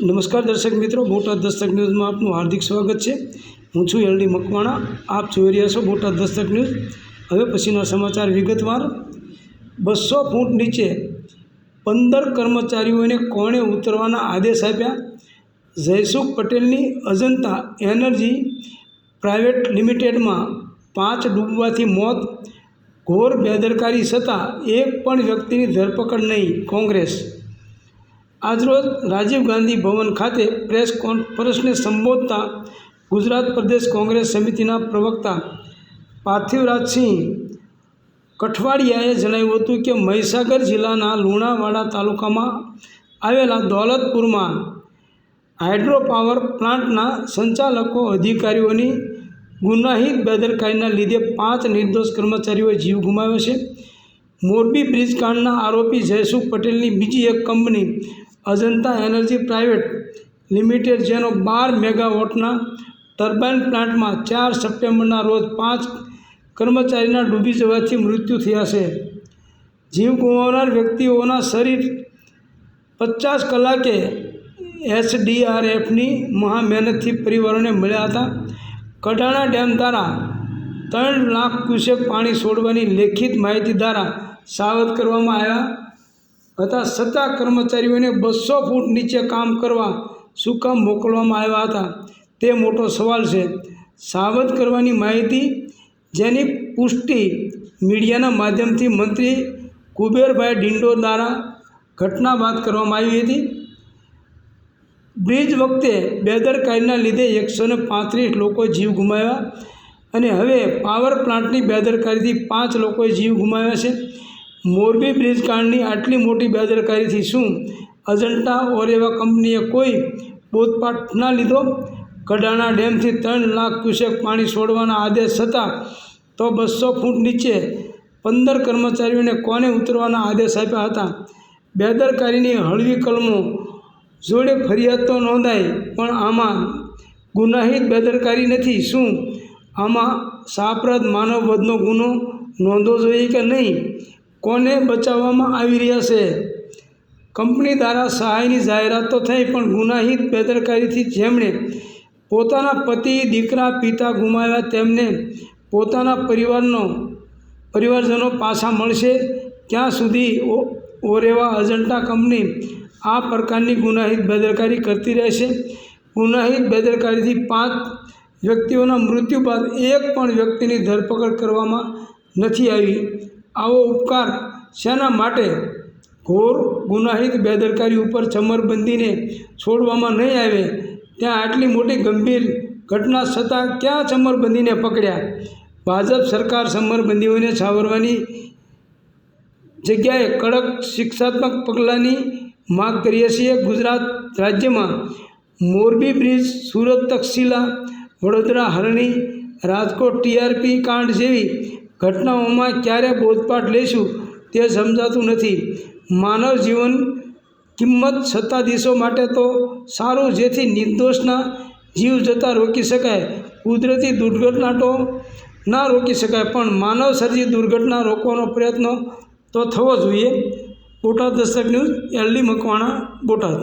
નમસ્કાર દર્શક મિત્રો, બોટાદ દસ્તક ન્યૂઝમાં આપનું હાર્દિક સ્વાગત છે। હું છું એલડી મકવાણા। આપ જોઈ રહ્યા છો બોટાદ દસ્તક ન્યૂઝ। હવે પછીના સમાચાર વિગતવાર। 200 ફૂટ નીચે 15 કર્મચારીઓને કોણે ઉતરવાના આદેશ આપ્યા? જયસુખ પટેલની અજંતા એનર્જી પ્રાઇવેટ લિમિટેડમાં 5 ડૂબવાથી મોત। ઘોર બેદરકારી છતાં એક પણ વ્યક્તિની ધરપકડ નહીં। કોંગ્રેસ આજરોજ રાજીવ ગાંધી ભવન ખાતે પ્રેસ કોન્ફરન્સને સંબોધતા ગુજરાત પ્રદેશ કોંગ્રેસ સમિતિના પ્રવક્તા પાર્થિવરાજસિંહ કઠવાડિયાએ જણાવ્યું હતું કે મહીસાગર જિલ્લાના લુણાવાડા તાલુકામાં આવેલા દોલતપુરમાં હાઇડ્રો પાવર પ્લાન્ટના સંચાલકો અધિકારીઓની ગુનાહિત બેદરકારીના લીધે 5 નિર્દોષ કર્મચારીઓએ જીવ ગુમાવ્યો છે। મોરબી બ્રિજ કાંડના આરોપી જયસુખ પટેલની બીજી એક company Ajanta energy private limited, જેનો 12 મેગાવોટના ટર્બાઇન પ્લાન્ટમાં 4 સપ્ટેમ્બરના રોજ 5 કર્મચારીના ડૂબી જવાથી મૃત્યુ થયા છે। જીવ ગુમાવનાર વ્યક્તિઓના શરીર 50 કલાકે એસડીઆરએફની મહામહેનતથી પરિવારોને મળ્યા હતા। કડાણા ડેમ દ્વારા 3 લાખ ક્યુસેક પાણી છોડવાની લેખિત માહિતી દ્વારા સાવધ કરવામાં આવ્યા હતા, છતાં કર્મચારીઓને 200 ફૂટ નીચે કામ કરવા શું કામ મોકલવામાં આવ્યા હતા તે મોટો સવાલ છે। સાવધ કરવાની માહિતી, જેની પુષ્ટિ મીડિયાના માધ્યમથી મંત્રી કુબેરભાઈ ડિંડોર દ્વારા ઘટના બાદ કરવામાં આવી હતી। બ્રિજ વખતે બેદરકારીના લીધે 135 લોકોએ જીવ ગુમાવ્યા અને હવે પાવર પ્લાન્ટની બેદરકારીથી 5 લોકોએ જીવ ગુમાવ્યા છે। મોરબી બ્રિજ કાંડની આટલી મોટી બેદરકારીથી શું અજંટા ઓરેવા કંપનીએ કોઈ બોધપાઠ ના લીધો? કડાણા ડેમથી 3 લાખ ક્યુસેક પાણી છોડવાના આદેશ છતાં તો 200 ફૂટ નીચે 15 કર્મચારીઓને કોને ઉતરવાના આદેશ આપ્યા હતા? બેદરકારીની હળવી કલમો જોડે ફરિયાદ તો નોંધાઈ, પણ આમાં ગુનાહિત બેદરકારી નથી? શું આમાં શાહપ્રદ માનવવધનો ગુનો નોંધવો જોઈએ કે નહીં? કોને બચાવવામાં આવી રહ્યા છે? કંપની દ્વારા સહાયની જાહેરાત તો થઈ, પણ ગુનાહિત બેદરકારીથી જેમણે પોતાના પતિ, દીકરા, પિતા ગુમાવ્યા તેમને પોતાના પરિવારજનો પાછા મળશે ક્યાં સુધી? ઓરેવા અજંટા કંપની આ પ્રકારની ગુનાહિત બેદરકારી કરતી રહેશે? ગુનાહિત બેદરકારીથી 5 વ્યક્તિઓના મૃત્યુ બાદ એક પણ વ્યક્તિની ધરપકડ કરવામાં નથી આવી। આવો ઉપકાર શેના માટે? ઘોર ગુનાહિત બેદરકારી ઉપર ચમરબંધીને છોડવામાં નહીં આવે, ત્યાં આટલી મોટી ગંભીર ઘટના છતાં ક્યાં ચમરબંધીને પકડ્યા? ભાજપ સરકાર ચમરબંધીઓને છાવરવાની જગ્યાએ કડક શિક્ષાત્મક પગલાંની માગ કરીએ છીએ। ગુજરાત રાજ્યમાં મોરબી બ્રિજ, સુરત તક્ષશિલા, વડોદરા હરણી, રાજકોટ ટીઆરપી કાંડ જેવી ઘટનાઓમાં ક્યારે બોધપાઠ લઈશું તે સમજાતું નથી। માનવ જીવન કિંમત સત્તાધીશો માટે તો સારું, જેથી નિર્દોષના જીવ જતા રોકી શકાય। કુદરતી દુર્ઘટના તો ના રોકી શકાય, પણ માનવ સર્જિત દુર્ઘટના રોકવાનો પ્રયત્ન તો થવો જોઈએ। Botad Dastak news, L D Makwana, Botad.